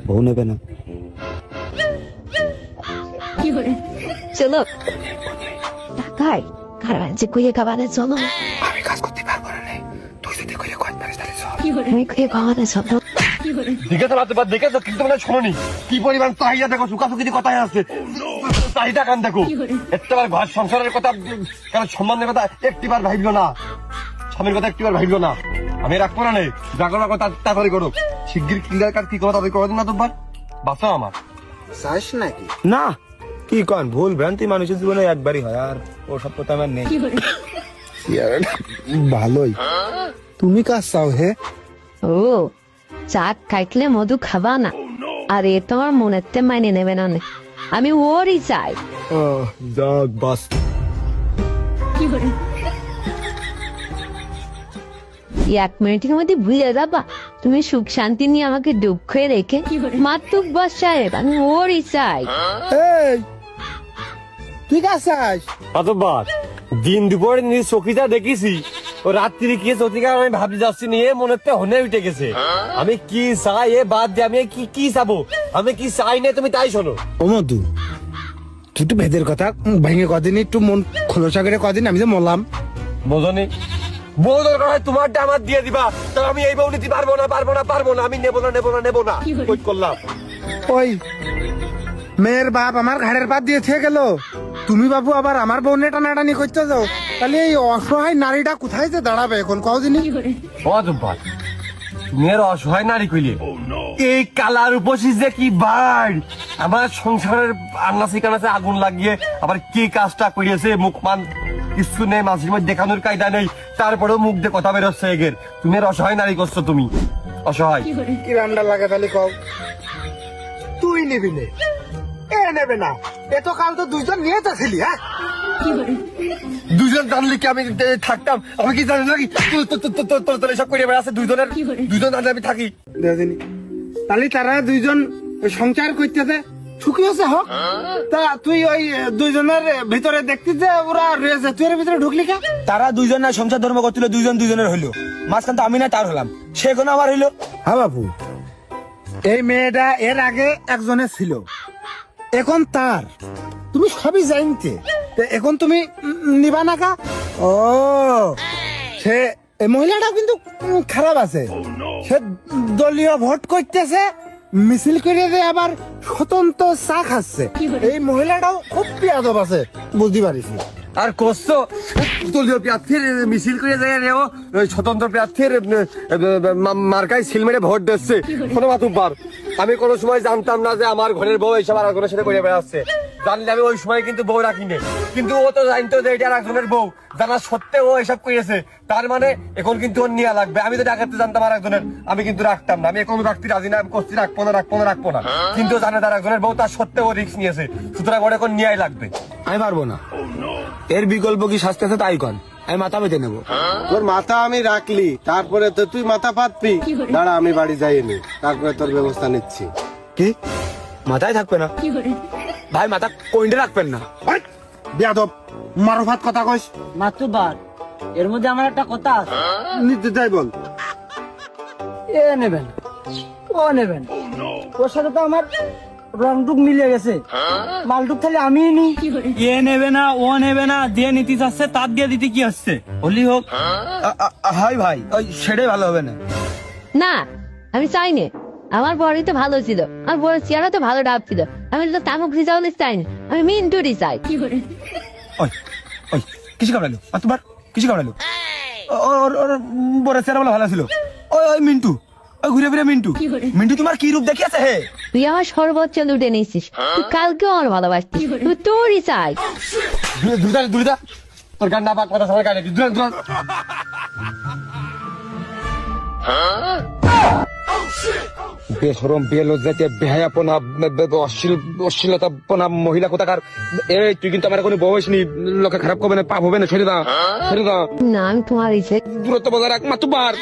বউ নেবে না। চলো টাকায় কারবাঞ্চে কইয়ে খাবারে চলো। আমি কাজ করতে পারবো না রে, তুই যদি কইলে কয় পারিস তাহলে চল। আমি কইয়ে খাবারে চলো। দেখেছো রাতে দেখেছো কিন্তু মানে শোনি কি পরিমাণ চাহিদা দেখো, সুখাসুখি কথায় আছে চাহিদা কান দেখো। একটাবার ঘর সংসারের কথা কারণ সম্মানের কথা একটিবার ভাবলো না, স্বামীর কথা একটিবার ভাবলো না। আমি রাখবো না নেই, জাগো রাখো তাড়াতাড়ি করো, শিগগির ক্লিয়ার কাট কি করো তাড়াতাড়ি করে দিন না তোমার বাঁচো আমার। চাস নাকি? না, কি কন, ভুল ভ্রান্তি মানুষের জীবনে একবারই হয়, আর ও সব কথা আমার নেই। ভালোই, তুমি কাজ চাও হে? ও চাক খাইলে মধু খাবা না, আর এ তোমার মনেতে মাইনে নেবে না নে। আমি ওরই চাই। যাক বাস। এক মিনিটের মধ্যে ভুলে যাবা তুমি সুখ শান্তি নিয়ে আমাকে দুঃখ রেখে। মাতুক বস সাহেব, আমি ওরই চাই। এই তুই কাজ চাস? অতবার দিন দুপুরে নিজ চকিটা দেখেছি, ও রাত্রি কি চকিটা আমি ভাবি যাচ্ছি নিয়ে মনে হনে উঠে গেছে। আমি কি চাই এ বাদ দিয়ে আমি কি চাবো, আমি কি চাই না তুমি তাই শোনো। ও মধু, তুই একটু ভেদের কথা ভেঙে কদিন একটু মন খোলসা করে কদিন, আমি যে মরলাম। বোঝনি বউ দরকার হয় তোমারটা আমার দিয়ে দিবা, তাহলে আমি এই বউ নিতে পারবো না, আমি নেবো না কই করলাম। ওই মেয়ের বাপ আমার ঘাড়ের পাত দিয়ে থেকে গেল, তুমি বাবু আবার আমার বোনে টানাটানি করতে যাও, তাহলে এই অসহায় নারীটা কোথায় যে দাঁড়াবে এখন কও দিনি? অজব্বার মেয়ের অসহায় নারী কইলে এই কালার উপসি যে কি ভাই আমার সংসারের আন্নাসি কানাসে আগুন লাগিয়ে আবার কি কাজটা করিয়েছে, মুখ মান কিছু নেই, মাঝে মধ্যে দেখানোর কায়দা নেই, তারপরেও মুখ দিয়ে কথা বেরোচ্ছে এগের। তুমি এর অসহায় নারী করছো, তুমি অসহায়। কি রান্না লাগে তাহলে কও? তুই নিবি নে, এ নেবে না, এত কাল তো দুইজন নিয়ে যাচ্ছিলি। হ্যাঁ, দুজন জানলে কি আমি থাকতাম? আমি কি জানি নাকি তোর সব করে বেড়াচ্ছে দুজন জানলে আমি থাকি? দেখিনি তাহলে তারা দুইজন সংসার করতেছে, সুখী হচ্ছে হোক। তা তুই ওই দুইজনের ভিতরে দেখতি যে ওরা রয়েছে, তুই এর ভিতরে ঢুকলি কে? তারা দুইজন না সংসার ধর্ম করছিল, দুইজনের হইলো, মাঝখান তো আমি না তার হলাম, সে কোনো আমার হইলো। হ্যাঁ বাবু, এই মেয়েটা এর আগে একজনের ছিল, এখন তার, তুমি সবই জানতে, এখন তুমি নিবা না কা? ও সে এই মহিলাটা কিন্তু খারাপ আছে, সে দলীয় ভোট করতেছে, মিছিল করে দিয়ে আবার স্বতন্ত্র চা খাচ্ছে। এই মহিলাটাও খুব পেয়াদব আছে, বুঝতে পারিস। আর করছো দলীয় প্রার্থীর মিছিল করে যায় রে, ও স্বতন্ত্র প্রার্থীর মার্কায় সিল মেরে ভোট দিচ্ছে। কোনো মাতুব্বার আমি কোনো সময় জানতাম না যে আমার ঘরের বউ এইসব আর একজনের সাথে করে বেড়াচ্ছে। জানলে আমি ওই সময় কিন্তু বউ রাখিনি, কিন্তু ও তো জানতো যে এটা আর একজনের বউ, জানা সত্ত্বেও ও এসব করেছে। তার মানে এখন কিন্তু ওর নেওয়া লাগবে। আমি তো ডাকাতে জানতাম আর একজনের, আমি কিন্তু রাখতাম না, আমি এখন রাখতে রাজি না, আমি করতে রাখবো না, কিন্তু জানে তার একজনের বউ, তার সত্ত্বেও ও রিস্ক নিয়েছে, সুতরাং ওর এখন নেওয়াই লাগবে। আমি পারবো না, এর বিকল্প কি শাস্তি আছে তাই কন, আমি মাথা পেতে নেবো। তোর মাথা আমি রাখলি, তারপরে তো তুই মাথা পাতবি। দাঁড়া আমি বাড়ি যাইনি, তারপরে তোর ব্যবস্থা নিচ্ছি। কি মাথায় থাকবে না ভাই, মাথা কইন্ডে রাখবেন না। বেয়াদব মারফাত কথা কইস। মাতুবার এর মধ্যে আমার একটা কথা আছে। নিতে যাই বল। এ নেবেন ও নেবেন, ওর সাথে তো আমার রংটুক মিলে গেছে, মালটুক খালি আমি নি। এ নেবে না ও নেবে না, দিয়ে নিতে চাচ্ছে তার দিয়ে দিতে কি হচ্ছে, হলি হোক। হাই ভাই, ওই সেটাই ভালো হবে না। না আমি চাই না, আমার বড়ই তো ভালো ছিল, আমার বড় চেয়ারা তো ভালো ডাব ছিল, আমি তো তামুক রিজাউল চাই না, আমি মিন্টুরি চাই। ওই ওই কিছু কামড়ালো, আর তোমার কিছু কামড়ালো, ওর বড় চেহারা বলে ভালো ছিল। ওই ওই মিন্টু, ওই ঘুরে ফিরে মিন্টু, মিন্টু তোমার কি রূপ দেখিয়েছে হে? তুই আমার সর্বোচ্চ লুটে নিয়েছিস, তুই কালকেও আমার ভালোবাসতিস, তুই তোরই চাই। দুলিদা তোর গান্ডা বা কথা সবাই গাড়ি দূর বেসরম বেলজ্জাতে বেহায়াপনা অশ্লীলতাপনা মহিলা কোথাকার। এই তুই কিন্তু আমার কোনো বয়স নেই, লোকে খারাপ করবে না, পাপ হবে না, সরে দা না আমি তোমারই চাই। দূরত্ব বজায় রাখ মাতুবার।